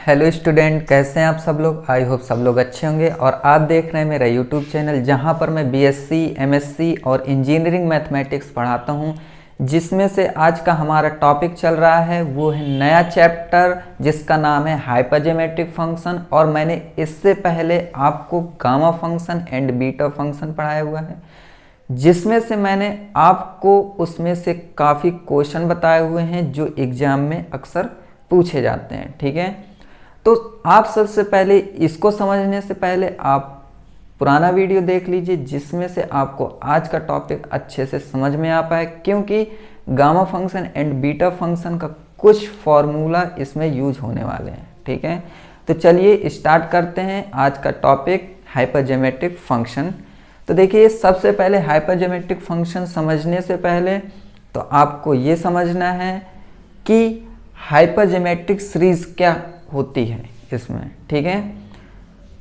Hello student, कैसे हैं आप सब लोग। आई होप सब लोग अच्छे होंगे। और आप देख रहे हैं मेरा यूट्यूब चैनल जहां पर मैं बीएससी, एमएससी और इंजीनियरिंग मैथमेटिक्स पढ़ाता हूं, जिसमें से आज का हमारा टॉपिक चल रहा है वो है नया चैप्टर जिसका नाम है हाइपरजेमेट्रिक फंक्शन। और मैंने इससे पहले आपको gamma function and beta function पढ़ाया हुआ है, जिसमें से मैंने आपको उसमें से काफ़ी क्वेश्चन बताए हुए हैं जो एग्ज़ाम में अक्सर पूछे जाते हैं। ठीक है, तो आप सबसे पहले इसको समझने से पहले आप पुराना वीडियो देख लीजिए, जिसमें से आपको आज का टॉपिक अच्छे से समझ में आ पाए, क्योंकि gamma function and beta function का कुछ फॉर्मूला इसमें यूज होने वाले हैं। ठीक है, तो चलिए स्टार्ट करते हैं आज का टॉपिक हाइपरजेमेट्रिक फंक्शन। तो देखिए, सबसे पहले हाइपरजेमेट्रिक फंक्शन समझने से पहले तो आपको ये समझना है कि हाइपरजेमेट्रिक सीरीज क्या होती है इसमें। ठीक है,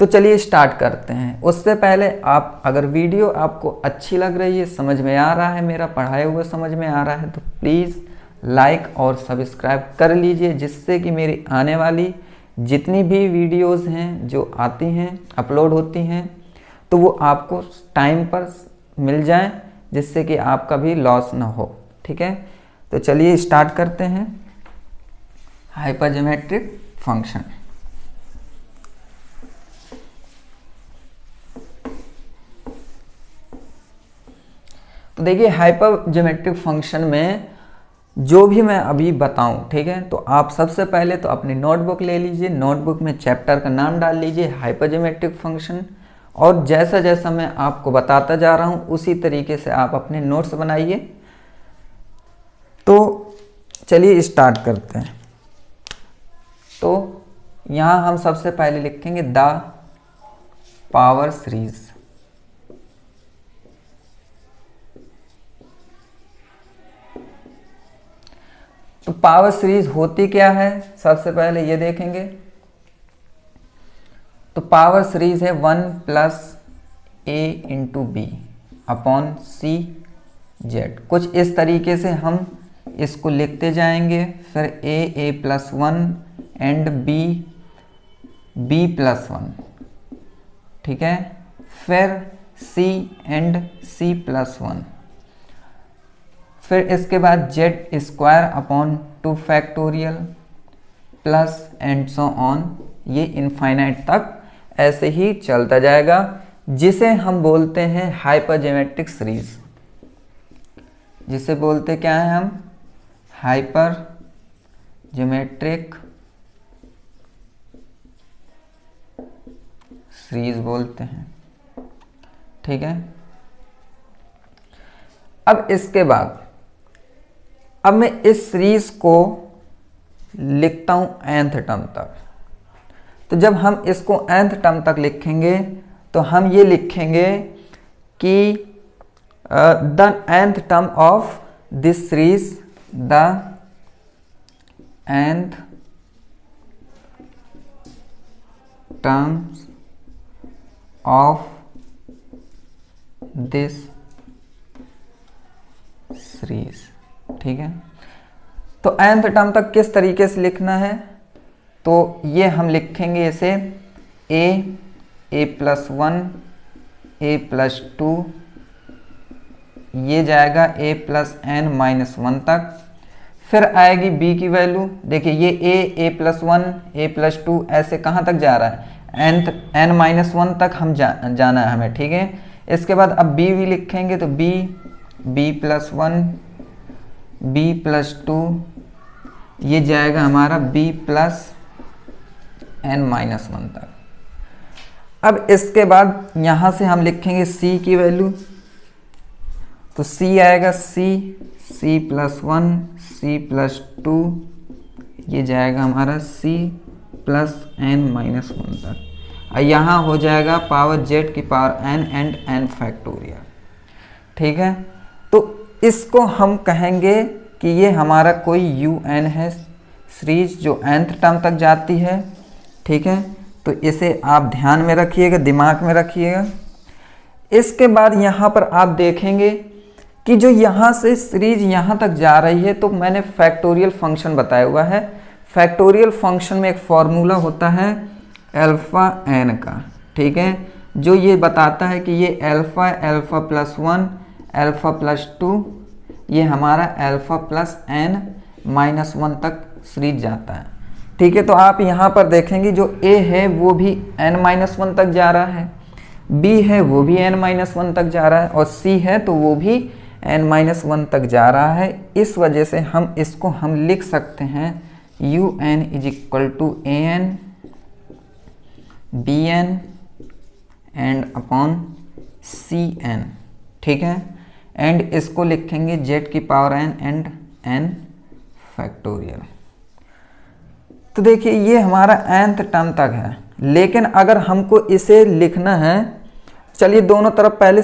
तो चलिए स्टार्ट करते हैं। उससे पहले आप अगर वीडियो आपको अच्छी लग रही है, समझ में आ रहा है, मेरा पढ़ाया हुआ समझ में आ रहा है, तो प्लीज़ लाइक और सब्सक्राइब कर लीजिए, जिससे कि मेरी आने वाली जितनी भी वीडियोस हैं जो आती हैं, अपलोड होती हैं, तो वो आपको टाइम पर मिल जाए, जिससे कि आपका भी लॉस ना हो। ठीक है, तो चलिए स्टार्ट करते हैं हाइपरजेमेट्रिक फंक्शन। तो देखिए, हाइपरजेमेट्रिक फंक्शन में जो भी मैं अभी बताऊं, ठीक है, तो आप सबसे पहले तो अपनी नोटबुक ले लीजिए, नोटबुक में चैप्टर का नाम डाल लीजिए हाइपरजेमेट्रिक फंक्शन, और जैसा जैसा मैं आपको बताता जा रहा हूं उसी तरीके से आप अपने नोट्स बनाइए। तो चलिए स्टार्ट करते हैं। तो यहाँ हम सबसे पहले लिखेंगे द पावर सीरीज। तो पावर सीरीज होती क्या है, सबसे पहले ये देखेंगे। तो पावर सीरीज है 1 प्लस ए इंटू बी अपॉन सी जेड। कुछ इस तरीके से हम इसको लिखते जाएंगे। फिर ए प्लस 1 एंड बी प्लस 1। ठीक है, फिर सी एंड सी प्लस 1। फिर इसके बाद Z square upon 2 factorial plus and so on. ये इनफाइनाइट तक ऐसे ही चलता जाएगा, जिसे हम बोलते हैं हाइपरजेमेट्रिक सीरीज। जिसे बोलते क्या है हम, हाइपरजेमेट्रिक सीरीज बोलते हैं। ठीक है, अब इसके बाद अब मैं इस सीरीज को लिखता हूं nth टर्म तक। तो जब हम इसको nth टर्म तक लिखेंगे तो हम ये लिखेंगे कि the nth term of this series, the nth terms of this series. ठीक है, तो nth टर्म तक किस तरीके से लिखना है, तो ये हम लिखेंगे इसे ए प्लस 1, ए प्लस 2, ये जाएगा ए प्लस n माइनस 1 तक। फिर आएगी b की वैल्यू। देखिए, ये ए प्लस 1, ए प्लस 2 ऐसे कहाँ तक जा रहा है, n माइनस 1 तक हम जाना है हमें। ठीक है, इसके बाद अब b भी लिखेंगे, तो b प्लस 1, b प्लस 2, ये जाएगा हमारा b प्लस n माइनस 1 तक। अब इसके बाद यहाँ से हम लिखेंगे c की वैल्यू। तो c आएगा c प्लस 1, c प्लस 2, ये जाएगा हमारा c प्लस n माइनस 1 तक। और यहाँ हो जाएगा पावर z की power n and n factorial. ठीक है, तो इसको हम कहेंगे कि ये हमारा कोई un है, सीरीज जो nth टर्म तक जाती है। ठीक है, तो इसे आप ध्यान में रखिएगा, दिमाग में रखिएगा। इसके बाद यहाँ पर आप देखेंगे कि जो यहाँ से सीरीज यहाँ तक जा रही है, तो मैंने फैक्टोरियल फंक्शन बताया हुआ है। फैक्टोरियल फंक्शन में एक फॉर्मूला होता है अल्फा एन का, ठीक है, जो ये बताता है कि ये alpha alpha plus 1 alpha plus 2 ये हमारा अल्फा प्लस एन माइनस 1 तक सीरीज जाता है, ठीक है। तो आप यहाँ पर देखेंगे जो ए है वो भी n माइनस 1 तक जा रहा है, बी है वो भी n माइनस 1 तक जा रहा है, और सी है तो वो भी n माइनस 1 तक जा रहा है। इस वजह से हम लिख सकते हैं u n is equal to a N B n and upon C n, ठीक है। एंड इसको लिखेंगे z की power n and n factorial. तो देखिए ये हमारा nth टर्म तक है, लेकिन अगर हमको इसे लिखना है, चलिए दोनों तरफ पहले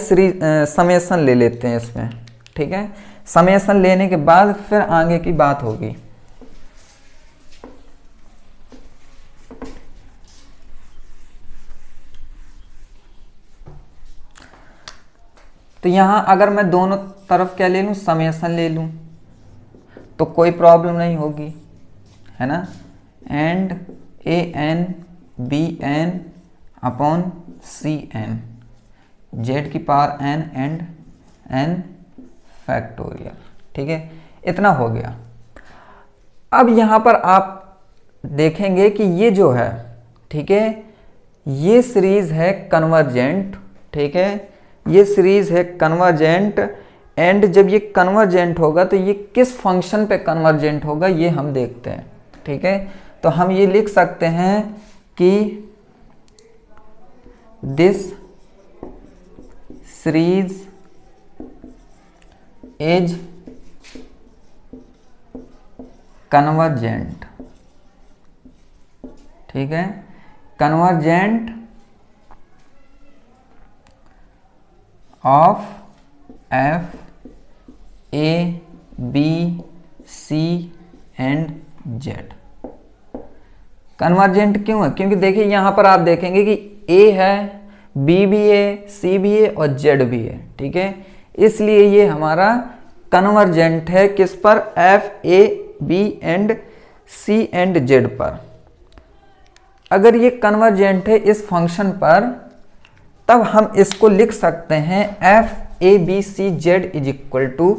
समेशन ले लेते हैं इसमें, ठीक है। समेशन लेने के बाद फिर आगे की बात होगी। तो यहाँ अगर मैं दोनों तरफ क्या ले लूँ, समेशन ले लूँ, तो कोई प्रॉब्लम नहीं होगी, है ना। And A N B N upon C N Z की power N and N factorial, ठीक है, इतना हो गया। अब यहाँ पर आप देखेंगे कि ये जो है, ठीक है, ये सीरीज है कन्वर्जेंट, ठीक है, ये सीरीज है कन्वर्जेंट। एंड जब ये कन्वर्जेंट होगा तो ये किस फंक्शन पे कन्वर्जेंट होगा ये हम देखते हैं, ठीक है। तो हम ये लिख सकते हैं कि दिस सीरीज इज कन्वर्जेंट, ठीक है, convergent of f A B C and z. Convergent क्यों है? क्योंकि देखिए यहां पर आप देखेंगे कि ए है, बी भी है, सी भी है और जेड भी है, ठीक है, इसलिए ये हमारा कन्वर्जेंट है किस पर, F A b and c and z पर। अगर ये कन्वर्जेंट है इस फंक्शन पर, तब हम इसको लिख सकते हैं f A B C Z is equal to,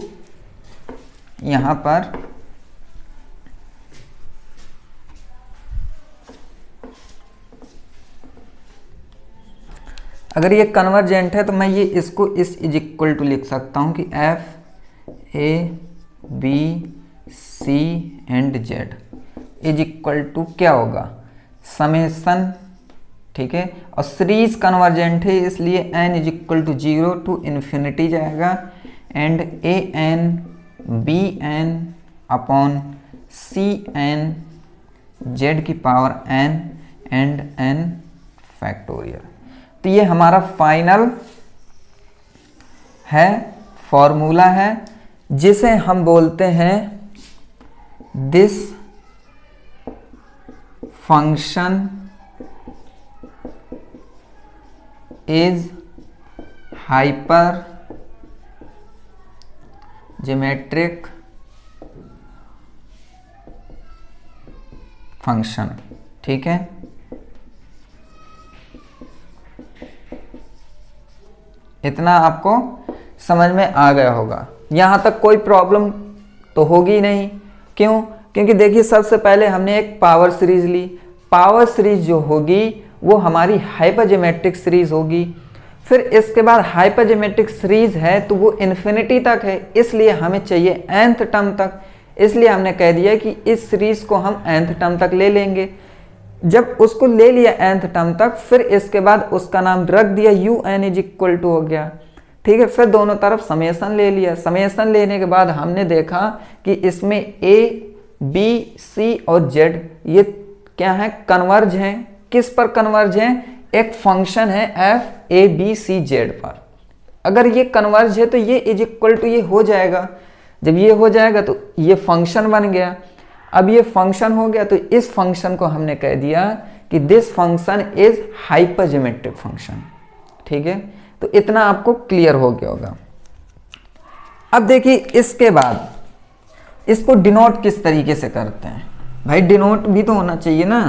यहां पर अगर ये कन्वर्जेंट है तो मैं ये इसको इस इज इक्वल टू लिख सकता हूं कि f A B C and Z is equal to क्या होगा, समेशन, ठीक है, और सीरीज कन्वर्जेंट है इसलिए n is equal to 0 to infinity जाएगा and A N B N upon C N Z की power n and n factorial. तो ये हमारा फाइनल है, फॉर्मूला है, जिसे हम बोलते हैं this function is hyper geometric function, ठीक है। इतना आपको समझ में आ गया होगा, यहां तक कोई प्रॉब्लम तो होगी नहीं। क्यों? क्योंकि देखिए सबसे पहले हमने एक पावर सीरीज ली, पावर सीरीज जो होगी वो हमारी हाइपरज्योमेट्रिक सीरीज होगी। फिर इसके बाद हाइपरज्योमेट्रिक सीरीज है तो वो इन्फिनिटी तक है, इसलिए हमें चाहिए nth टर्म तक, इसलिए हमने कह दिया कि इस सीरीज को हम nth टर्म तक ले लेंगे। जब उसको ले लिया nth टर्म तक, फिर इसके बाद उसका नाम रख दिया u n is equal to हो गया, ठीक है। फिर दोनों तरफ समेशन ले लिया, समेशन लेने के बाद हमने देखा कि इसमें ए बी सी और जेड ये क्या है, कन्वर्ज हैं। किस पर कन्वर्ज हैं? एक फंक्शन है f A B C z पर। अगर ये कन्वर्ज है तो ये इज इक्वल टू ये हो जाएगा, जब ये हो जाएगा तो ये फंक्शन बन गया। अब ये फंक्शन हो गया तो इस फंक्शन को हमने कह दिया कि दिस फंक्शन इज हाइपरज्योमेट्रिक फंक्शन, ठीक है। तो इतना आपको क्लियर हो गया होगा। अब देखिए इसके बाद इसको डिनोट किस तरीके से करते हैं, भाई डिनोट भी तो होना चाहिए ना।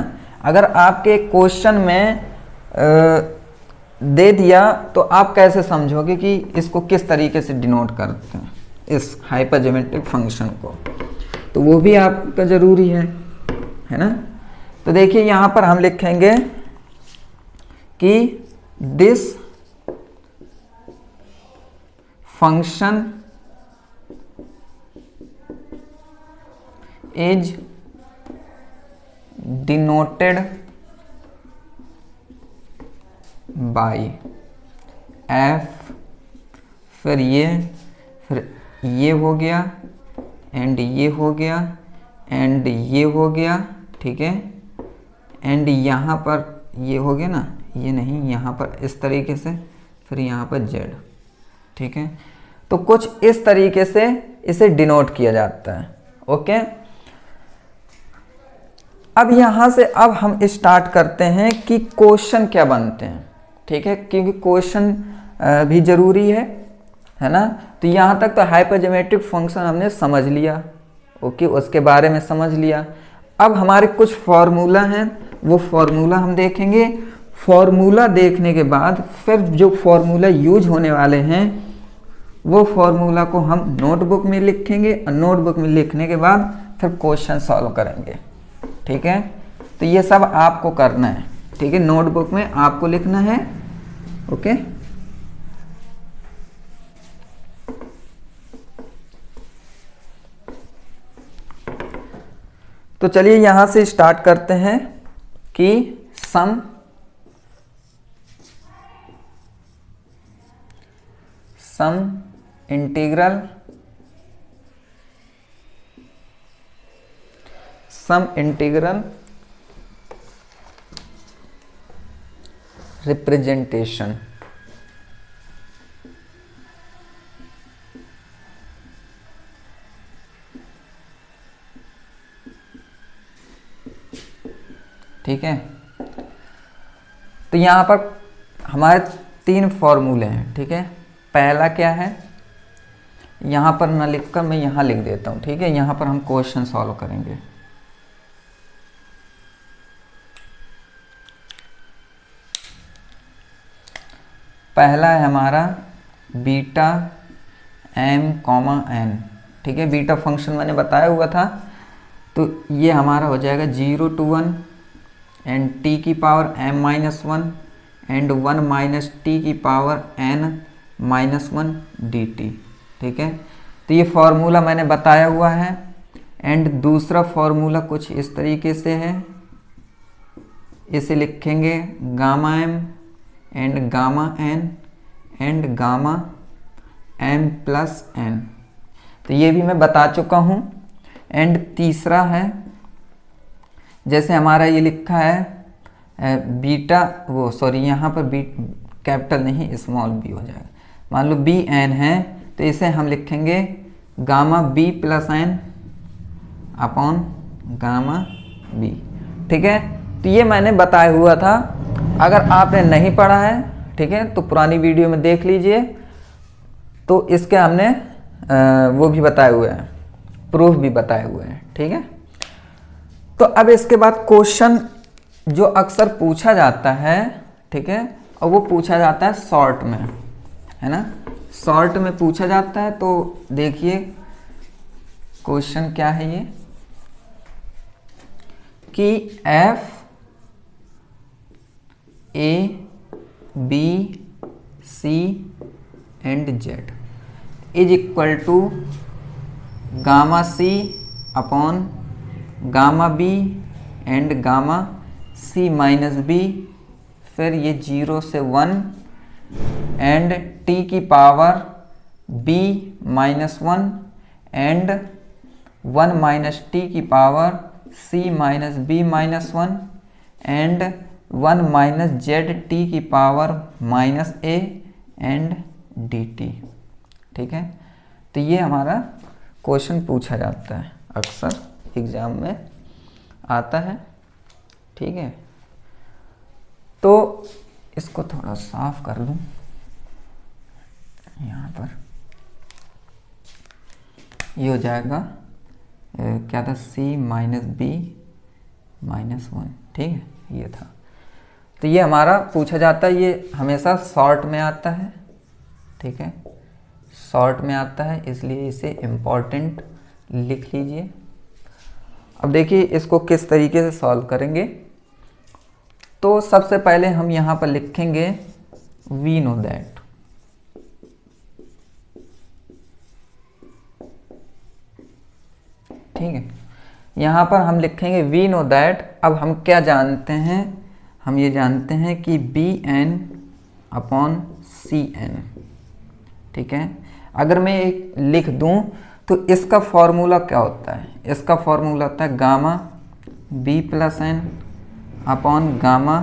अगर आपके क्वेश्चन में दे दिया तो आप कैसे समझोगे कि इसको किस तरीके से डिनोट करते हैं इस हाइपरज्योमेट्रिक फंक्शन को, तो वो भी आपका ज़रूरी है ना। तो देखिए यहाँ पर हम लिखेंगे कि this function is denoted by F, फिर ये हो गया एंड ये हो गया एंड ये हो गया, ठीक है, एंड यहाँ पर ये हो गया ना, ये नहीं, यहाँ पर इस तरीके से, फिर यहाँ पर जेड, ठीक है। तो कुछ इस तरीके से इसे डिनोट किया जाता है। ओके, अब यहाँ से अब हम स्टार्ट करते हैं कि क्वेश्चन क्या बनते हैं, ठीक है, क्योंकि क्वेश्चन भी ज़रूरी है ना। तो यहाँ तक तो हाइपरज्योमेट्रिक फंक्शन हमने समझ लिया, ओके, उसके बारे में समझ लिया। अब हमारे कुछ फॉर्मूला हैं, वो फॉर्मूला हम देखेंगे। फॉर्मूला देखने के बाद फिर जो फॉर्मूला यूज होने वाले हैं वो फॉर्मूला को हम नोटबुक में लिखेंगे, और नोटबुक में लिखने के बाद फिर क्वेश्चन सॉल्व करेंगे, ठीक है। तो ये सब आपको करना है, ठीक है, नोटबुक में आपको लिखना है। ओके, तो चलिए यहां से स्टार्ट करते हैं कि सम इंटीग्रल रिप्रेजेंटेशन, ठीक है। तो यहाँ पर हमारे 3 फॉर्मूले हैं, ठीक है। पहला क्या है, यहाँ पर ना लिखकर मैं यहाँ लिख देता हूँ, ठीक है। यहाँ पर हम क्वेश्चन सॉल्व करेंगे। पहला है हमारा बीटा m, n, ठीक है। बीटा फंक्शन मैंने बताया हुआ था, तो ये हमारा हो जाएगा 0 to 1 एंड t की power m-1 and 1 minus T की पावर n-1 dt, ठीक है। तो ये फॉर्मूला मैंने बताया हुआ है। एंड दूसरा फॉर्मूला कुछ इस तरीके से है, इसे लिखेंगे gamma m and gamma n and gamma m plus n, तो ये भी मैं बता चुका हूँ। एंड तीसरा है, जैसे हमारा ये लिखा है बीटा, वो सॉरी यहाँ पर बी कैपिटल नहीं स्मॉल b हो जाएगा, मान लो बी एन है, तो इसे हम लिखेंगे gamma b plus n upon gamma b, ठीक है। तो ये मैंने बताया हुआ था, अगर आपने नहीं पढ़ा है, ठीक है, तो पुरानी वीडियो में देख लीजिए, तो इसके हमने वो भी बताए हुए हैं, प्रूफ भी बताए हुए हैं, ठीक है। तो अब इसके बाद क्वेश्चन जो अक्सर पूछा जाता है, ठीक है, और वो पूछा जाता है शॉर्ट में, है ना, शॉर्ट में पूछा जाता है। तो देखिए क्वेश्चन क्या है ये, कि f a b c and z is equal to gamma c upon gamma b and gamma c minus b, फिर ये 0 से 1 एंड t की power b minus 1 and 1 minus T की power c minus b minus 1 and 1 minus Z T की power minus a and dt, ठीक है। तो ये हमारा क्वेश्चन पूछा जाता है, अक्सर एग्जाम में आता है, ठीक है। तो इसको थोड़ा साफ कर लूँ, यहाँ पर ये हो जाएगा क्या था, c माइनस b -1, ठीक है, ये था। तो ये हमारा पूछा जाता है, ये हमेशा शॉर्ट में आता है, ठीक है, शॉर्ट में आता है, इसलिए इसे इम्पॉर्टेंट लिख लीजिए। अब देखिए इसको किस तरीके से सॉल्व करेंगे। तो सबसे पहले हम यहाँ पर लिखेंगे वी नो दैट, ठीक है, यहाँ पर हम लिखेंगे वी नो दैट। अब हम क्या जानते हैं, हम ये जानते हैं कि Bn/Cn, ठीक है। अगर मैं एक लिख दूं तो इसका फॉर्मूला क्या होता है, इसका फॉर्मूला होता है gamma B + n upon gamma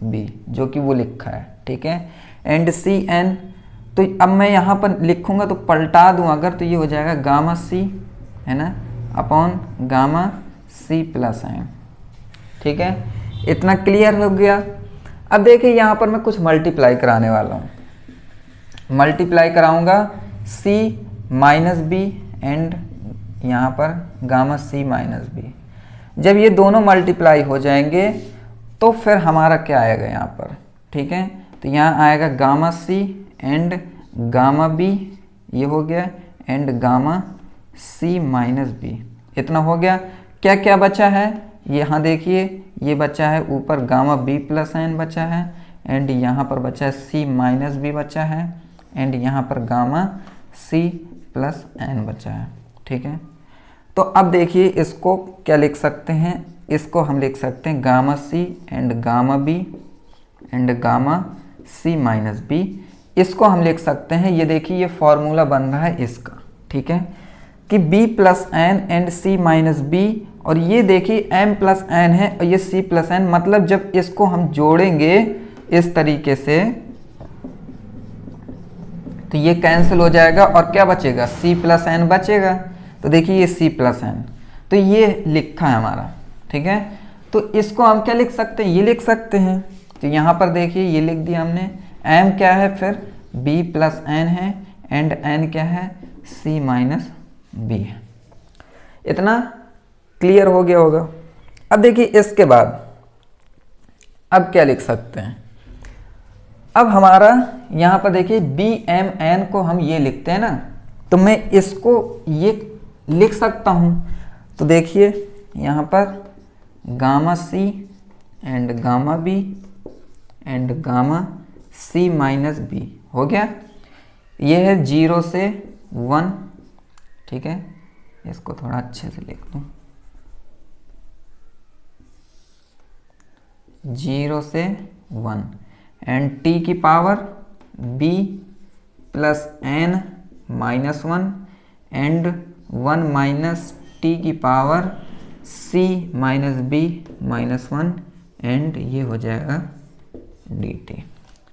B, जो कि वो लिखा है, ठीक है, एंड Cn। तो अब मैं यहाँ पर लिखूंगा तो पलटा दूं अगर, तो ये हो जाएगा गामा C, है ना, अपॉन गामा C + n, ठीक है। इतना क्लियर हो गया। अब देखिए यहाँ पर मैं कुछ मल्टीप्लाई कराने वाला हूँ, मल्टीप्लाई कराऊंगा C - B एंड यहाँ पर गामा C - B। जब ये दोनों मल्टीप्लाई हो जाएंगे तो फिर हमारा क्या आएगा यहाँ पर, ठीक है, तो यहाँ आएगा gamma C and gamma B, ये हो गया, एंड गामा C - B। इतना हो गया। क्या क्या बचा है, यहाँ देखिए, ये बचा है ऊपर गामा B + n बचा है, एंड यहाँ पर बचा है C - B बचा है, एंड यहाँ पर गामा C + n बचा है, ठीक है। तो अब देखिए इसको क्या लिख सकते हैं, इसको हम लिख सकते हैं gamma C and gamma B and gamma C - B। इसको हम लिख सकते हैं, ये देखिए ये फॉर्मूला बन रहा है इसका, ठीक है, कि B + n and C - B, और ये देखिए m + n है और ये C + n, मतलब जब इसको हम जोड़ेंगे इस तरीके से तो ये कैंसिल हो जाएगा और क्या बचेगा, C + n बचेगा। तो देखिए ये C + n, तो ये लिखा है हमारा, ठीक है। तो इसको हम क्या लिख सकते हैं, ये लिख सकते हैं। तो यहाँ पर देखिए ये लिख दिया हमने, m क्या है, फिर B + n है, एंड n क्या है, C - B है। इतना क्लियर हो गया होगा। अब देखिए इसके बाद अब क्या लिख सकते हैं, अब हमारा यहाँ पर देखिए Bmn को हम ये लिखते हैं ना, तो मैं इसको ये लिख सकता हूँ। तो देखिए यहाँ पर gamma C and gamma B and gamma C - B हो गया। ये है 0 से 1, ठीक है, इसको थोड़ा अच्छे से लिख दूँ, 0 से 1 एंड t की power B + n - 1 and 1 - t की पावर C - B - 1 एंड ये हो जाएगा dt,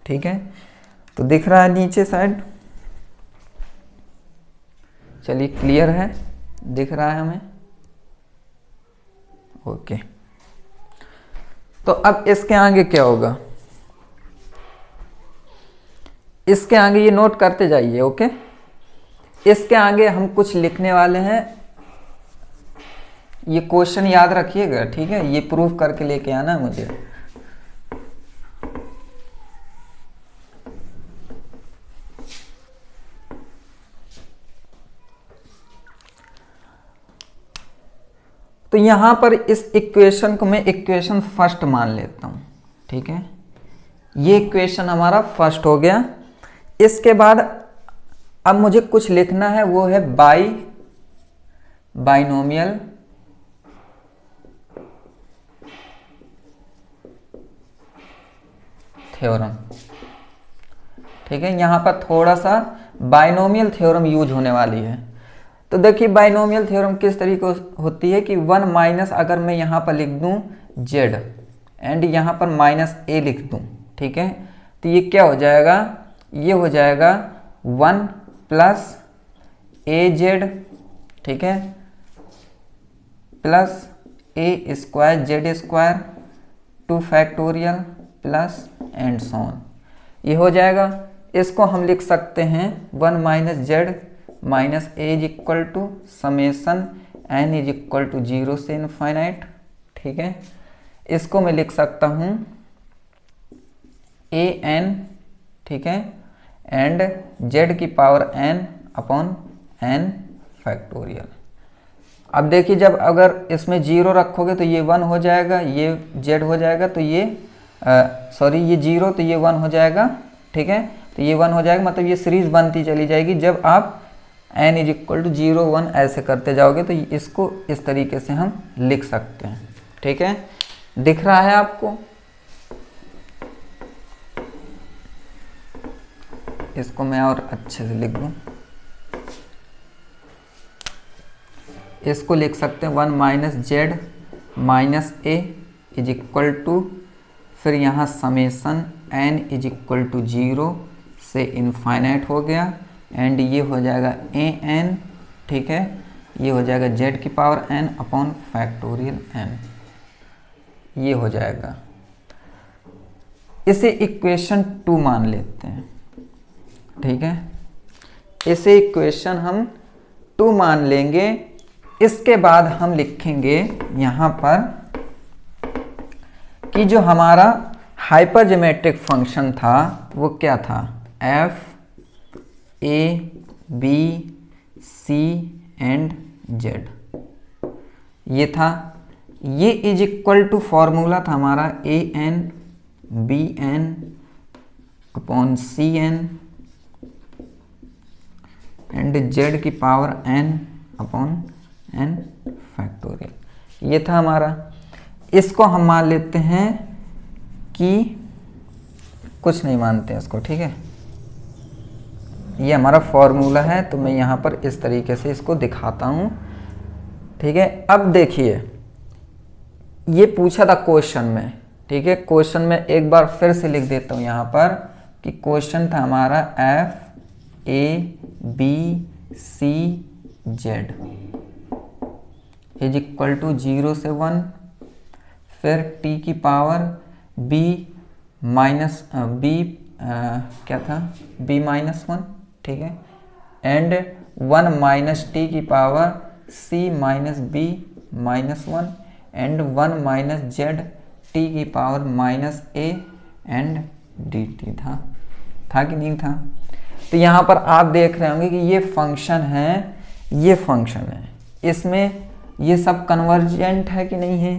ठीक है। तो दिख रहा है नीचे साइड, चलिए क्लियर है, दिख रहा है हमें, ओके। तो अब इसके आगे क्या होगा, इसके आगे ये नोट करते जाइए, ओके। इसके आगे हम कुछ लिखने वाले हैं, ये क्वेश्चन याद रखिएगा, ठीक है, ये प्रूफ करके लेके आना है मुझे। तो यहां पर इस इक्वेशन को मैं इक्वेशन फर्स्ट मान लेता हूं, ठीक है, ये इक्वेशन हमारा फर्स्ट हो गया। इसके बाद अब मुझे कुछ लिखना है, वो है बाइनोमियल थ्योरम, ठीक है। यहां पर थोड़ा सा बाइनोमियल थ्योरम यूज होने वाली है। तो देखिए बाइनोमियल थ्योरम किस तरीके होती है कि 1 - अगर मैं यहाँ पर लिख दूँ z एंड यहाँ पर -a लिख दूँ, ठीक है, तो ये क्या हो जाएगा, ये हो जाएगा 1 + az, ठीक है, plus a² z² 2 factorial plus and so on, ये हो जाएगा। इसको हम लिख सकते हैं 1 - z - a = summation n = 0 से इनफाइनाइट, ठीक है। इसको मैं लिख सकता हूँ ए एन, ठीक है, एंड जेड की power n upon n factorial. अब देखिए जब अगर इसमें 0 रखोगे तो ये 1 हो जाएगा, ये z हो जाएगा, तो ये सॉरी ये 0 तो ये 1 हो जाएगा, ठीक है, तो ये 1 हो जाएगा, मतलब ये सीरीज बनती चली जाएगी। जब आप n इज इक्वल टू 0 1 ऐसे करते जाओगे तो इसको इस तरीके से हम लिख सकते हैं, ठीक है। दिख रहा है आपको? इसको मैं और अच्छे से लिख दूं, इसको लिख सकते हैं 1 minus z minus a is equal to, फिर यहाँ summation n is equal to 0 से इनफाइनाइट हो गया, एंड ये हो जाएगा ए एन, ठीक है, ये हो जाएगा z की power n upon factorial n, ये हो जाएगा। इसे इक्वेशन 2 मान लेते हैं, ठीक है, इसे इक्वेशन हम 2 मान लेंगे। इसके बाद हम लिखेंगे यहाँ पर कि जो हमारा हाइपरज्योमेट्रिक फंक्शन था वो क्या था, F A B C and Z, ये था। ये इज इक्वल टू फॉर्मूला था हमारा A N B N upon C N and Z की power n upon n factorial, ये था हमारा। इसको हम मान लेते हैं कि कुछ नहीं मानते हैं इसको, ठीक है, ये हमारा फॉर्मूला है, तो मैं यहाँ पर इस तरीके से इसको दिखाता हूँ, ठीक है। अब देखिए ये पूछा था क्वेश्चन में, ठीक है, क्वेश्चन में एक बार फिर से लिख देता हूँ यहाँ पर कि क्वेश्चन था हमारा F A B C Z is equal to 0 से 1, फिर t की पावर b माइनस b क्या था b माइनस 1, ठीक है, एंड 1 माइनस टी की power c minus b minus 1 and 1 minus Z T की power minus a and dt था कि नहीं था। तो यहाँ पर आप देख रहे होंगे कि ये फंक्शन है, ये फंक्शन है, इसमें ये सब कन्वर्जेंट है कि नहीं है,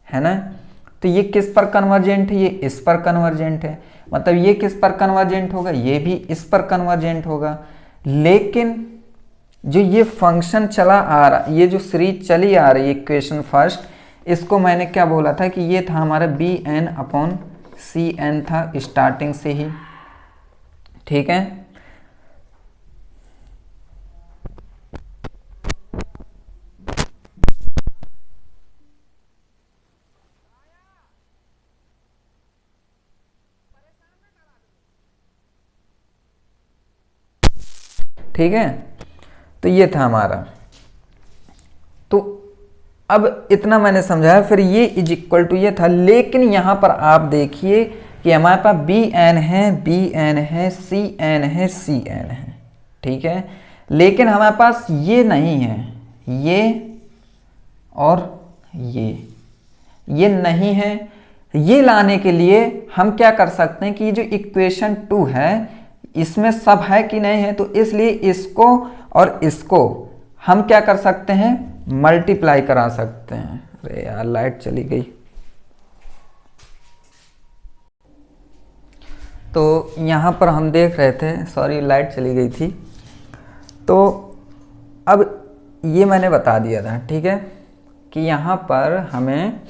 है ना। तो ये किस पर कन्वर्जेंट है, ये इस पर कन्वर्जेंट है, मतलब ये किस पर कन्वर्जेंट होगा, ये भी इस पर कन्वर्जेंट होगा। लेकिन जो ये फंक्शन चला आ रहा, ये जो सीरीज चली आ रही है इक्वेशन फर्स्ट, इसको मैंने क्या बोला था कि ये था हमारा बी एन अपॉन सी एन था स्टार्टिंग से ही, ठीक है। ठीक है, तो ये था हमारा। तो अब इतना मैंने समझाया, फिर ये इज इक्वल टू ये था। लेकिन यहां पर आप देखिए कि हमारे पास बी एन है, बी एन है, सी एन है, सी एन है, ठीक है। लेकिन हमारे पास ये नहीं है, ये और ये नहीं है। ये लाने के लिए हम क्या कर सकते हैं कि ये जो इक्वेशन 2 है इसमें सब है कि नहीं है, तो इसलिए इसको और इसको हम क्या कर सकते हैं, मल्टीप्लाई करा सकते हैं। अरे यार लाइट चली गई। तो यहाँ पर हम देख रहे थे, सॉरी लाइट चली गई थी। तो अब ये मैंने बता दिया था, ठीक है, कि यहाँ पर हमें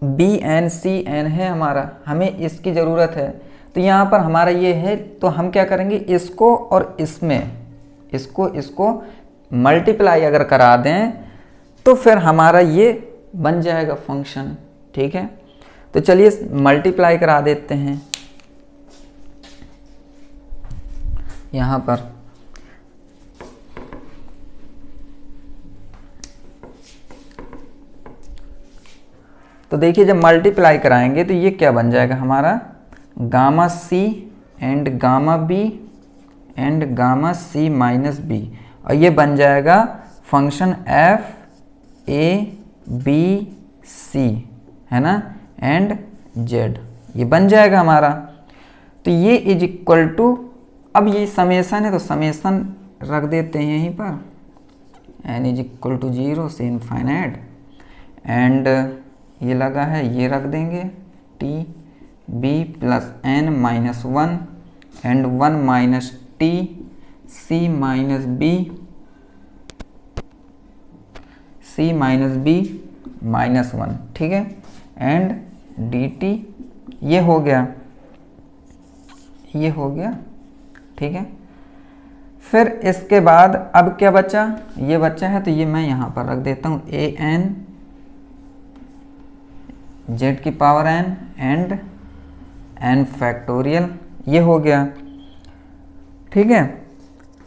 बी एन सी एन है हमारा, हमें इसकी ज़रूरत है। तो यहाँ पर हमारा ये है, तो हम क्या करेंगे, इसको और इसमें इसको मल्टीप्लाई अगर करा दें तो फिर हमारा ये बन जाएगा फंक्शन, ठीक है। तो चलिए मल्टीप्लाई करा देते हैं यहाँ पर। तो देखिए जब मल्टीप्लाई कराएंगे तो ये क्या बन जाएगा हमारा, gamma C and gamma B and gamma C minus b, और ये बन जाएगा function f A B c, है ना, एंड जेड, ये बन जाएगा हमारा। तो ये इज इक्वल टू, अब ये समेसन है तो समेसन रख देते हैं यहीं पर, एन इज इक्वल टू 0 से इनफाइनाइट, एंड ये लगा है ये रख देंगे t b plus n minus 1 and 1 minus T C minus B minus 1, ठीक है, एंड डी टी, ये हो गया, ठीक है। फिर इसके बाद अब क्या बचा, ये बचा है तो ये मैं यहाँ पर रख देता हूँ ए एन जेड की power N and N factorial, ये हो गया, ठीक है।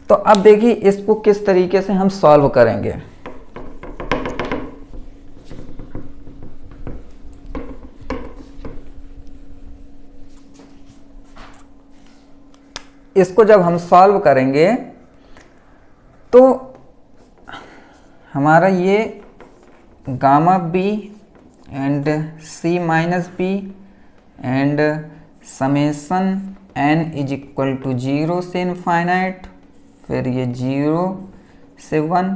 तो अब देखिए इसको किस तरीके से हम सॉल्व करेंगे। इसको जब हम सॉल्व करेंगे तो हमारा ये gamma B and C minus B and summation n is equal to 0 से इनफाइनाइट, फिर ये 0 से 1,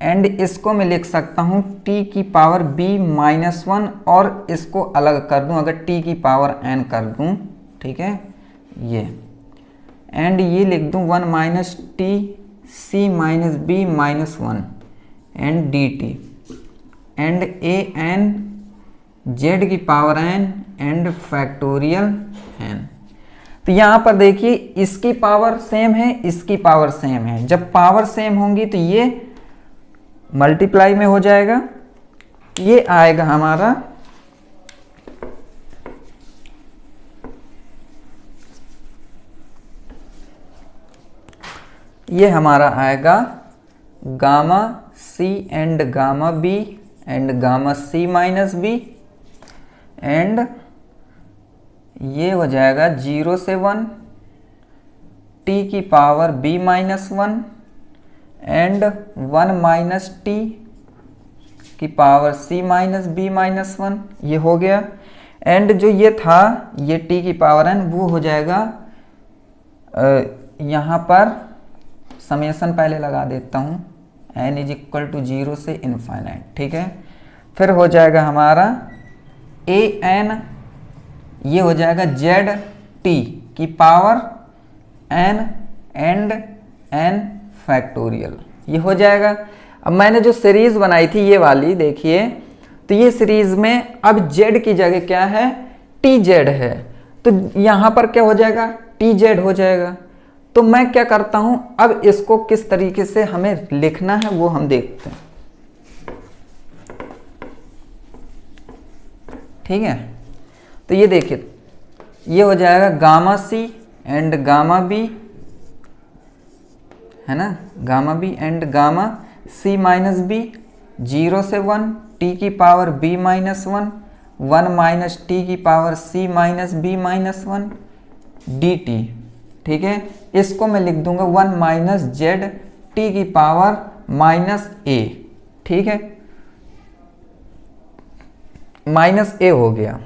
एंड इसको मैं लिख सकता हूँ t की पावर b माइनस 1, और इसको अलग कर दूँ अगर t की पावर n कर दूँ, ठीक है, ये, एंड ये लिख दूँ 1 minus T C minus B minus 1 and D T and A N Z की power N and factorial N. तो यहाँ पर देखिए इसकी पावर सेम है, इसकी पावर सेम है, जब पावर सेम होंगी तो ये मल्टीप्लाई में हो जाएगा, ये आएगा हमारा आएगा gamma C and gamma B and gamma C minus B, and ये हो जाएगा 0 से 1 t की power b minus 1 and 1 minus T की power c minus b minus 1, ये हो गया। एंड जो ये था ये t की पावर n, वो हो जाएगा यहाँ पर समेसन पहले लगा देता हूँ, n इज इक्वल टू 0 से इनफाइनाइट, ठीक है। फिर हो जाएगा हमारा ए एन, ये हो जाएगा जेड टी की power n and n factorial, ये हो जाएगा। अब मैंने जो सीरीज बनाई थी ये वाली देखिए, तो ये सीरीज में अब z की जगह क्या है, टी जेड है, तो यहाँ पर क्या हो जाएगा, टी जेड हो जाएगा। तो मैं क्या करता हूं, अब इसको किस तरीके से हमें लिखना है वो हम देखते हैं, ठीक है। तो ये देखिए ये हो जाएगा gamma C and gamma B, है ना, gamma B and gamma C minus B, 0 से 1 टी की power b minus 1, 1 minus T की power c minus b minus 1 D T, ठीक है। इसको मैं लिख दूंगा 1 माइनस जेड टी की पावर माइनस ए, ठीक है, माइनस ए हो गया।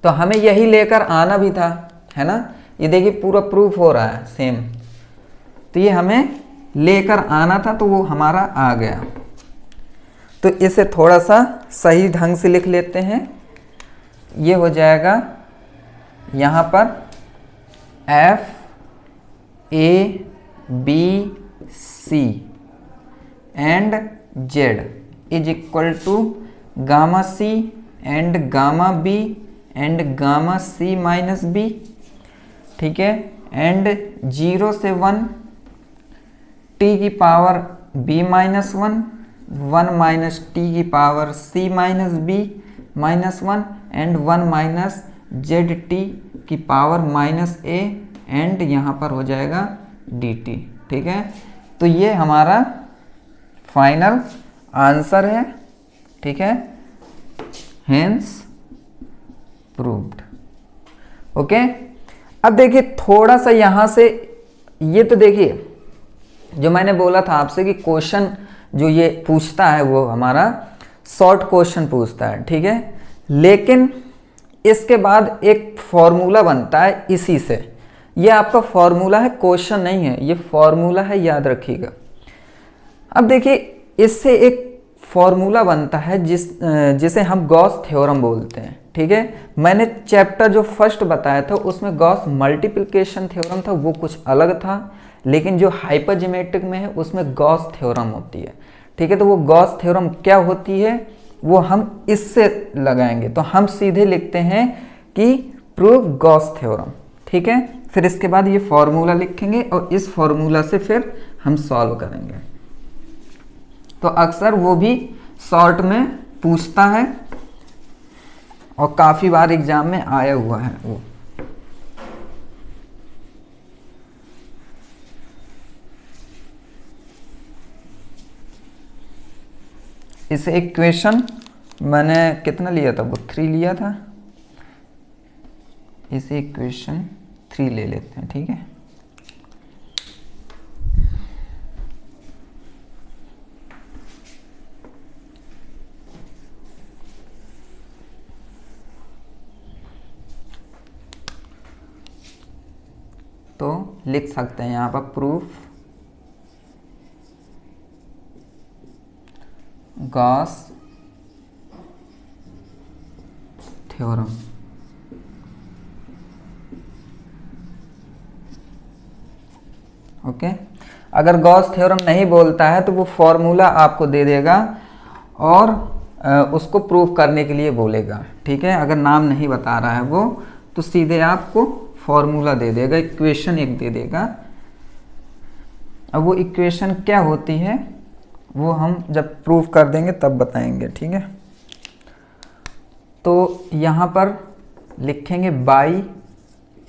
तो हमें यही लेकर आना भी था, है ना, ये देखिए पूरा प्रूफ हो रहा है सेम, तो ये हमें लेकर आना था तो वो हमारा आ गया। तो इसे थोड़ा सा सही ढंग से लिख लेते हैं, ये हो जाएगा यहाँ पर F A B C and Z is equal to gamma C and gamma B and gamma C minus B, ठीक है, एंड 0 से 1 टी की power b minus 1, 1 minus T की power c minus b minus 1 and 1 minus Z T की power minus a and यहाँ पर हो जाएगा dt, ठीक है। तो ये हमारा फाइनल आंसर है, ठीक है, हेंस प्रूव्ड। ओके, अब देखिए थोड़ा सा यहाँ से, ये तो देखिए जो मैंने बोला था आपसे कि क्वेश्चन जो ये पूछता है वो हमारा शॉर्ट क्वेश्चन पूछता है, ठीक है। लेकिन इसके बाद एक फॉर्मूला बनता है इसी से। ये आपका फॉर्मूला है, क्वेश्चन नहीं है, ये फॉर्मूला है, याद रखिएगा। अब देखिए, इससे एक फॉर्मूला बनता है जिसे हम गॉस थ्योरम बोलते हैं। ठीक है, मैंने चैप्टर जो फर्स्ट बताया था उसमें गॉस मल्टीप्लिकेशन थ्योरम था, वो कुछ अलग था, लेकिन जो हाइपरजियोमेट्रिक में है उसमें गॉस थ्योरम होती है। ठीक है, तो वो गॉस थ्योरम क्या होती है वो हम इससे लगाएंगे। तो हम सीधे लिखते हैं कि प्रूव गॉस थ्योरम। ठीक है, फिर इसके बाद ये फॉर्मूला लिखेंगे और इस फॉर्मूला से फिर हम सॉल्व करेंगे। तो अक्सर वो भी शॉर्ट में पूछता है और काफी बार एग्जाम में आया हुआ है वो। इस इक्वेशन मैंने कितना लिया था, वो 3 लिया था। इसे इक्वेशन 3 ले लेते हैं। ठीक है, तो लिख सकते हैं यहाँ पर प्रूफ गॉस थ्योरम। ओके, अगर गॉस थ्योरम नहीं बोलता है तो वो फॉर्मूला आपको दे देगा और उसको प्रूव करने के लिए बोलेगा। ठीक है, अगर नाम नहीं बता रहा है वो तो सीधे आपको फॉर्मूला दे देगा, इक्वेशन एक दे देगा। अब वो इक्वेशन क्या होती है वो हम जब प्रूव कर देंगे तब बताएंगे। ठीक है, तो यहाँ पर लिखेंगे बाई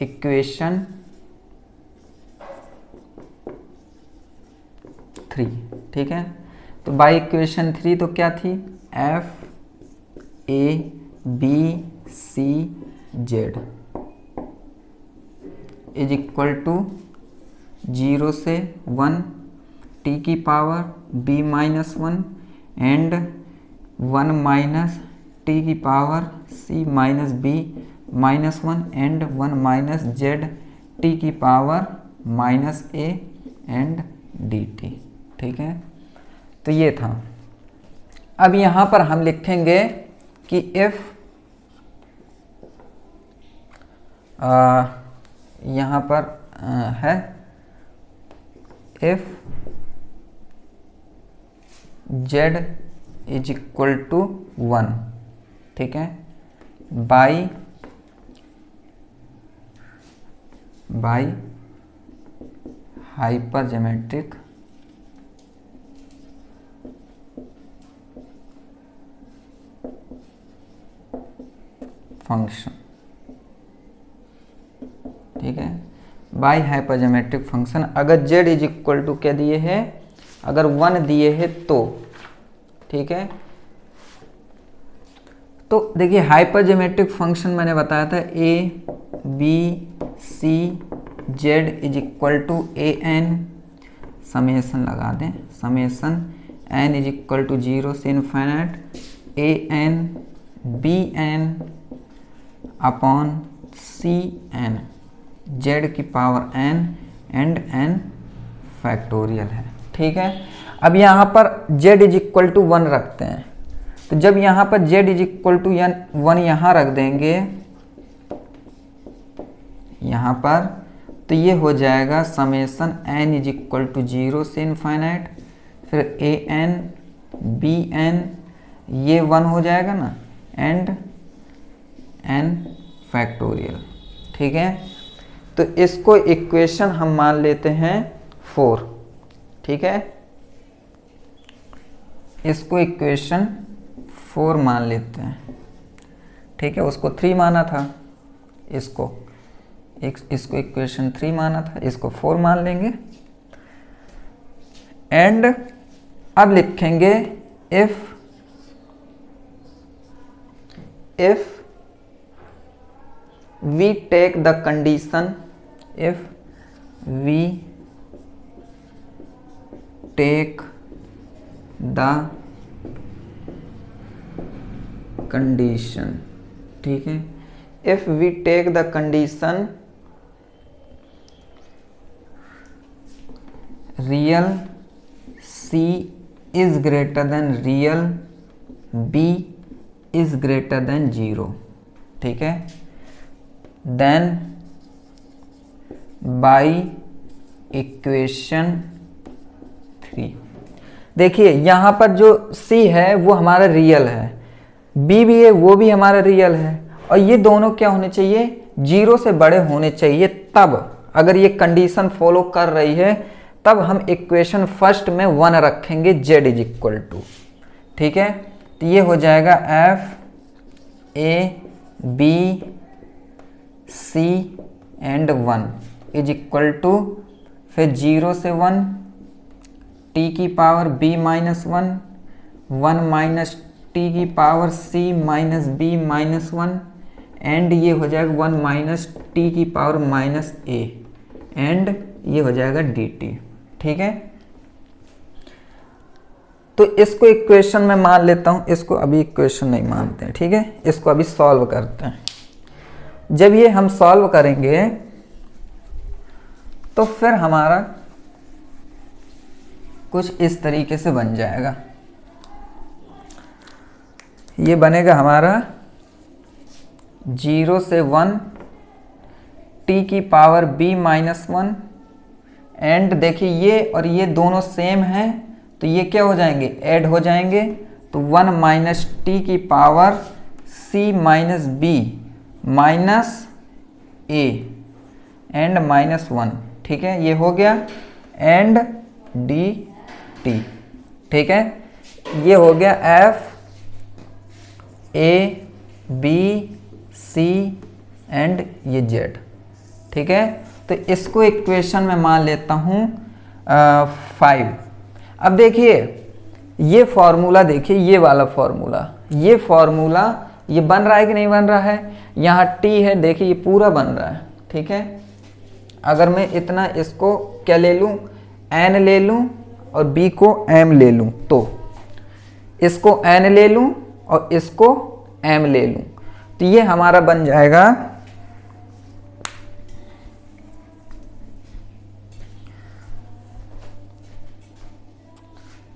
इक्वेशन 3। ठीक है, तो बाई इक्वेशन 3 तो क्या थी, F A B C Z is equal to 0 से 1 टी की power b minus 1 and 1 minus T की power c minus b minus 1 and 1 minus Z T की power minus a and dt। ठीक है, तो ये था। अब यहाँ पर हम लिखेंगे कि if यहाँ पर है if z is equal to 1। ठीक है, बाई हाइपरजियोमेट्रिक फंक्शन। ठीक है, बाई हाइपरजियोमेट्रिक फंक्शन अगर z इज इक्वल टू क्या दिए है, अगर 1 दिए है तो। ठीक है, तो देखिए हाइपरजियोमेट्रिक फंक्शन मैंने बताया था a b c z is equal to a n, summation लगा दें, summation n is equal to 0 से infinite a n b n upon c n z की power n and n factorial है। ठीक है, अब यहाँ पर z इज इक्वल टू 1 रखते हैं, तो जब यहाँ पर z इज इक्वल टू 1 यहाँ रख देंगे यहाँ पर, तो ये हो जाएगा summation n is equal to 0 से इन्फिनिट फिर a n b n, ये 1 हो जाएगा ना, एंड n फैक्टोरियल। ठीक है, तो इसको इक्वेशन हम मान लेते हैं 4। ठीक है, इसको इक्वेशन 4 मान लेते हैं। ठीक है, उसको 3 माना था, इसको इक्वेशन 3 माना था, इसको 4 मान लेंगे। एंड अब लिखेंगे if we take the condition, if we take the condition ठीक है। If we take the condition real C is greater than real B is greater than 0, ठीक है, देन बाई इक्वेशन 3। देखिए यहाँ पर जो C है वो हमारा रियल है, B भी है वो भी हमारा रियल है, और ये दोनों क्या होने चाहिए, 0 से बड़े होने चाहिए। तब अगर ये कंडीशन फॉलो कर रही है तब हम इक्वेशन फर्स्ट में 1 रखेंगे, z इज इक्वल टू, ठीक है। तो ये हो जाएगा f a b c and 1 is equal to, फिर 0 से 1 t की power b minus 1, 1 minus t की power c minus b minus 1, and ये हो जाएगा 1 माइनस t की पावर माइनस a, एंड ये हो जाएगा dt, ठीक है। तो इसको इक्वेशन में मान लेता हूं, इसको अभी इक्वेशन नहीं मानते हैं, ठीक है, इसको अभी सॉल्व करते हैं। जब ये हम सॉल्व करेंगे तो फिर हमारा कुछ इस तरीके से बन जाएगा। ये बनेगा हमारा 0 से 1 t की पावर b माइनस 1, एंड देखिए ये और ये दोनों सेम हैं तो ये क्या हो जाएंगे, ऐड हो जाएंगे। तो 1 माइनस टी की power c minus b minus a and minus 1, ठीक है, ये हो गया, एंड डी टी, ठीक है। ये हो गया f a b c and ये z, ठीक है। तो इसको इक्वेशन में मान लेता हूँ 5। अब देखिए ये फॉर्मूला, देखिए ये वाला फॉर्मूला, ये फॉर्मूला ये बन रहा है कि नहीं बन रहा है, यहाँ t है, देखिए ये पूरा बन रहा है, ठीक है। अगर मैं इतना इसको क्या ले लूँ, n ले लूँ और b को m ले लूँ, तो इसको n ले लूँ और इसको m ले लूँ, तो ये हमारा बन जाएगा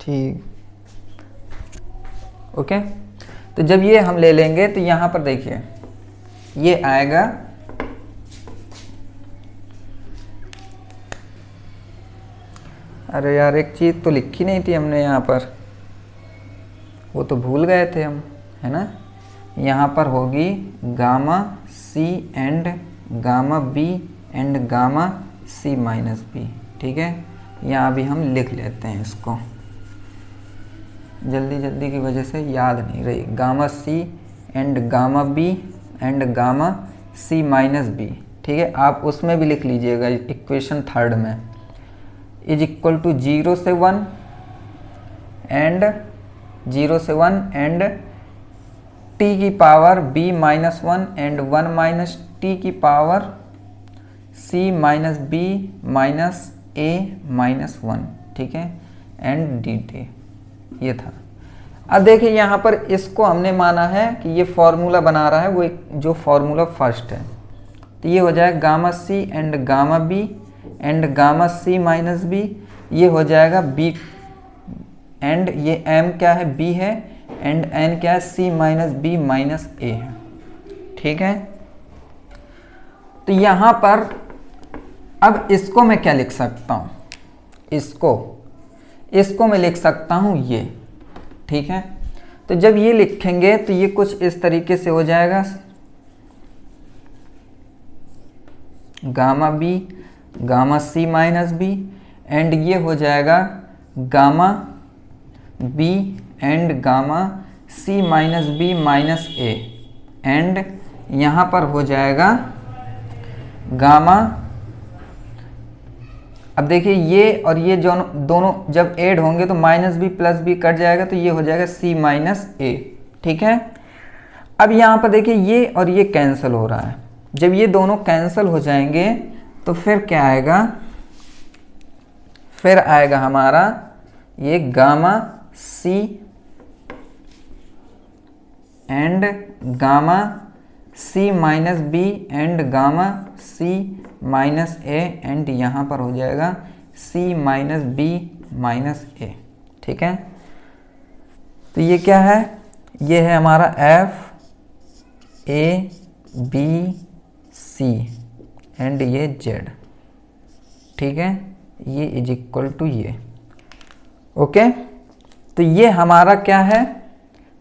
ठीक, ओके। तो जब ये हम ले लेंगे तो यहाँ पर देखिए ये आएगा अरे यार एक चीज़ तो लिखी नहीं थी हमने यहाँ पर, वो तो भूल गए थे हम, है ना। यहाँ पर होगी gamma C and gamma B and gamma C minus B, ठीक है। यहाँ भी हम लिख लेते हैं इसको, जल्दी जल्दी की वजह से याद नहीं रही। Gamma C and gamma B and gamma C minus B, ठीक है। आप उसमें भी लिख लीजिएगा इक्वेशन थर्ड में, इज इक्वल टू 0 से 1 एंड 0 से 1 एंड टी की power b minus 1 and 1 minus T की power c minus B minus a minus 1, ठीक है, एंड डी टी, ये था। अब देखिए यहाँ पर इसको हमने माना है कि ये फॉर्मूला बना रहा है वो एक जो फॉर्मूला फर्स्ट है, तो ये हो जाएगा gamma C and gamma B and gamma C minus b, ये हो जाएगा बी एंड ये m क्या है, b है, एंड n क्या है, c minus B minus a है, ठीक है। तो यहाँ पर अब इसको मैं क्या लिख सकता हूँ, इसको मैं लिख सकता हूँ ये, ठीक है। तो जब ये लिखेंगे तो ये कुछ इस तरीके से हो जाएगा, gamma b gamma C minus B and ये हो जाएगा gamma B and gamma C minus B minus A, and यहाँ पर हो जाएगा गामा, अब देखिए ये और ये जो दोनों जब ऐड होंगे तो minus b plus b cut जाएगा, तो ये हो जाएगा सी माइनस ए, ठीक है। अब यहाँ पर देखिए ये और ये कैंसिल हो रहा है, जब ये दोनों कैंसिल हो जाएंगे तो फिर क्या आएगा, फिर आएगा हमारा ये gamma C and gamma C minus B and gamma C minus A and यहाँ पर हो जाएगा सी माइनस बी माइनस ए। ठीक है, तो ये क्या है, ये है हमारा F A B C and ये जेड। ठीक है, ये इज इक्वल टू ये। ओके, तो ये हमारा क्या है,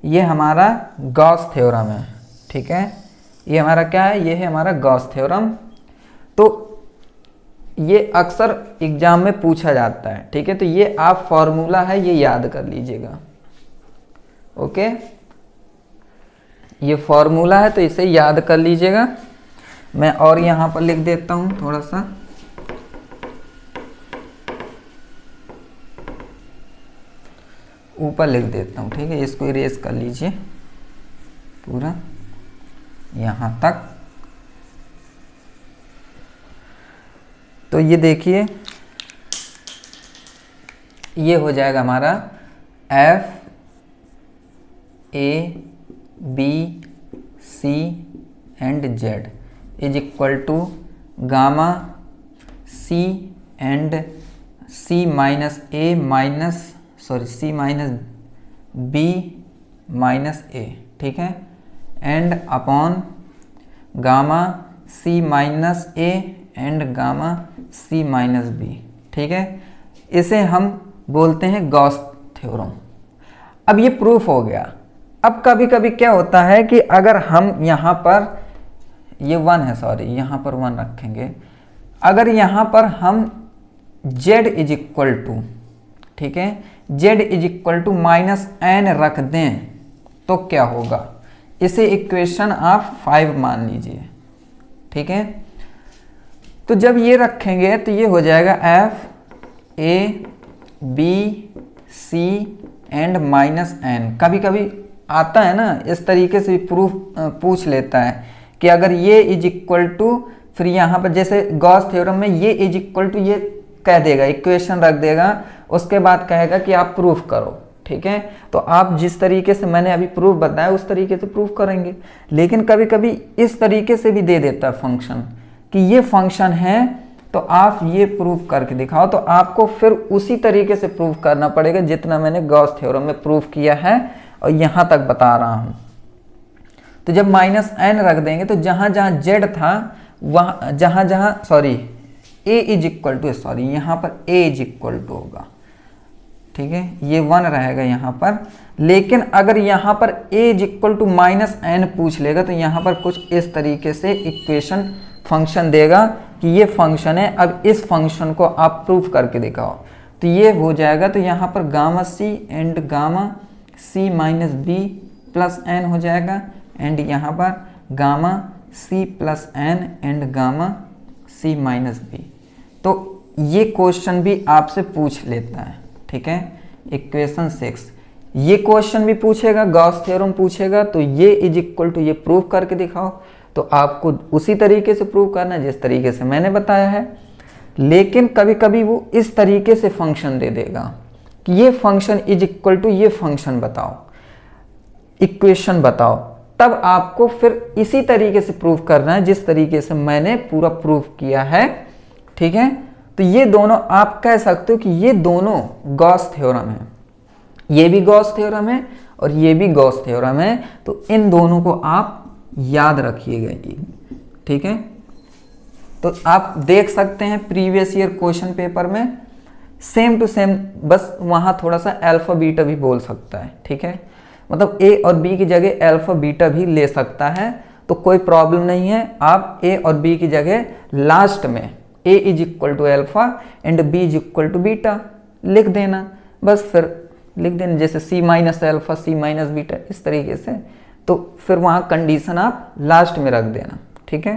ये हमारा गॉस थ्योरम है। ठीक है, ये हमारा क्या है, ये है हमारा गॉस थ्योरम। तो ये अक्सर एग्जाम में पूछा जाता है। ठीक है, तो ये आप फॉर्मूला है, ये याद कर लीजिएगा। ओके, ये फॉर्मूला है तो इसे याद कर लीजिएगा। मैं और यहाँ पर लिख देता हूँ थोड़ा सा, ऊपर लिख देता हूँ। ठीक है, इसको इरेज कर लीजिए पूरा यहाँ तक। तो ये देखिए, ये हो जाएगा हमारा F A B C and Z is equal to gamma C and C minus A minus C minus B minus ए। ठीक है, and upon gamma C minus A and gamma C minus B. ठीक है, इसे हम बोलते हैं Gauss theorem. अब ये प्रूफ हो गया। अब कभी कभी क्या होता है कि अगर हम यहाँ पर, ये 1 है, सॉरी यहाँ पर 1 रखेंगे, अगर यहाँ पर हम z इज इक्वल टू, ठीक है, z is equal to minus n रख दें तो क्या होगा, इसे इक्वेशन आप 5 मान लीजिए। ठीक है, तो जब ये रखेंगे तो ये हो जाएगा f A B C and minus n. कभी कभी आता है ना, इस तरीके से भी प्रूफ पूछ लेता है कि अगर ये इज इक्वल टू, फिर यहाँ पर जैसे गॉस थ्योरम में ये इज इक्वल टू, ये कह देगा, इक्वेशन रख देगा, उसके बाद कहेगा कि आप प्रूफ करो। ठीक है, तो आप जिस तरीके से मैंने अभी प्रूफ बताया उस तरीके से प्रूफ करेंगे। लेकिन कभी कभी इस तरीके से भी दे देता है फंक्शन कि ये फंक्शन है तो आप ये प्रूफ करके दिखाओ, तो आपको फिर उसी तरीके से प्रूफ करना पड़ेगा जितना मैंने गॉस थ्योरम में प्रूफ किया है और यहाँ तक बता रहा हूँ। तो जब माइनस एन रख देंगे तो जहाँ जहाँ जेड था वहाँ ए इज इक्वल टू, सॉरी यहाँ पर ए इज इक्वल टू होगा। ठीक है, ये 1 रहेगा यहाँ पर। लेकिन अगर यहाँ पर A is equal to minus N पूछ लेगा तो यहाँ पर कुछ इस तरीके से इक्वेशन फंक्शन देगा कि ये फंक्शन है, अब इस फंक्शन को आप प्रूफ करके दिखाओ। तो ये हो जाएगा, तो यहाँ पर gamma C and gamma C minus b plus n हो जाएगा, एंड यहाँ पर gamma c plus n and gamma C minus b. तो ये क्वेश्चन भी आपसे पूछ लेता है। ठीक है, इक्वेशन 6 ये क्वेश्चन भी पूछेगा, गॉस थ्योरम पूछेगा, तो ये इज इक्वल टू, ये प्रूफ करके दिखाओ। तो आपको उसी तरीके से प्रूव करना है जिस तरीके से मैंने बताया है। लेकिन कभी कभी वो इस तरीके से फंक्शन दे देगा कि ये फंक्शन इज इक्वल टू, ये फंक्शन बताओ, इक्वेशन बताओ, तब आपको फिर इसी तरीके से प्रूफ करना है जिस तरीके से मैंने पूरा प्रूफ किया है। ठीक है, तो ये दोनों आप कह सकते हो कि ये दोनों गॉस थ्योरम है, ये भी गॉस थ्योरम है और ये भी गॉस थ्योरम है। तो इन दोनों को आप याद रखिएगा। ठीक है, तो आप देख सकते हैं प्रीवियस ईयर क्वेश्चन पेपर में सेम टू सेम, बस वहाँ थोड़ा सा अल्फा बीटा भी बोल सकता है। ठीक है, मतलब ए और बी की जगह अल्फा बीटा भी ले सकता है, तो कोई प्रॉब्लम नहीं है। आप ए और बी की जगह लास्ट में A is equal to alpha and B is equal to beta लिख देना, बस फिर लिख देना जैसे C minus alpha C minus beta, इस तरीके से। तो फिर वहाँ कंडीशन आप लास्ट में रख देना। ठीक है,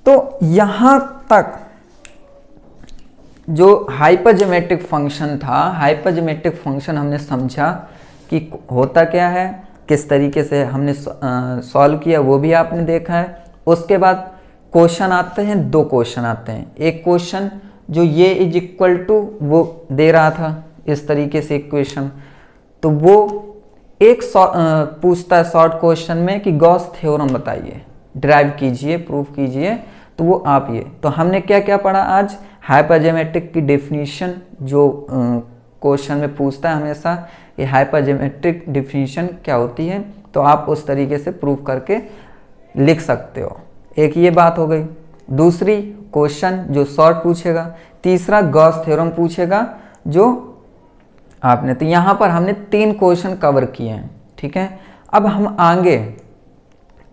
तो यहाँ तक जो हाइपरज्योमेट्रिक फंक्शन था, हाइपरज्योमेट्रिक फंक्शन हमने समझा कि होता क्या है, किस तरीके से हमने सॉल्व किया, वो भी आपने देखा है। उसके बाद क्वेश्चन आते हैं, 2 क्वेश्चन आते हैं। एक क्वेश्चन जो ये इज इक्वल टू वो दे रहा था इस तरीके से इक्वेशन, तो वो एक पूछता है शॉर्ट क्वेश्चन में कि गॉस थ्योरम बताइए, ड्राइव कीजिए, प्रूफ कीजिए, तो वो आप ये, तो हमने क्या क्या पढ़ा आज, हाइपरजेमेट्रिक की डेफिनेशन जो क्वेश्चन में पूछता है हमेशा, ये हाइपरजेमेट्रिक डेफिनेशन क्या होती है, तो आप उस तरीके से प्रूफ करके लिख सकते हो। एक ये बात हो गई। दूसरी क्वेश्चन जो शॉर्ट पूछेगा, तीसरा गॉस थ्योरम पूछेगा जो आपने, तो यहाँ पर हमने 3 क्वेश्चन कवर किए हैं, ठीक है। अब हम आगे,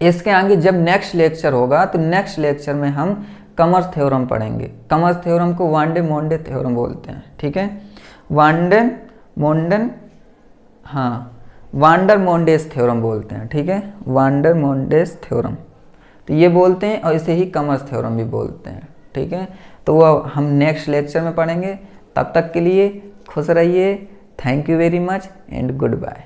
इसके आगे जब नेक्स्ट लेक्चर होगा तो नेक्स्ट लेक्चर में हम कमर्स थ्योरम पढ़ेंगे। कमर्स थ्योरम को वान डे मोंडे थ्योरम बोलते हैं, ठीक है। वांडर मोंडेस थ्योरम बोलते हैं, ठीक है, वांडर मोंडेस थ्योरम, तो ये बोलते हैं, और इसे ही कमर्स थ्योरम भी बोलते हैं, ठीक है। तो वो हम नेक्स्ट लेक्चर में पढ़ेंगे। तब तक के लिए खुश रहिए। Thank you very much and good bye.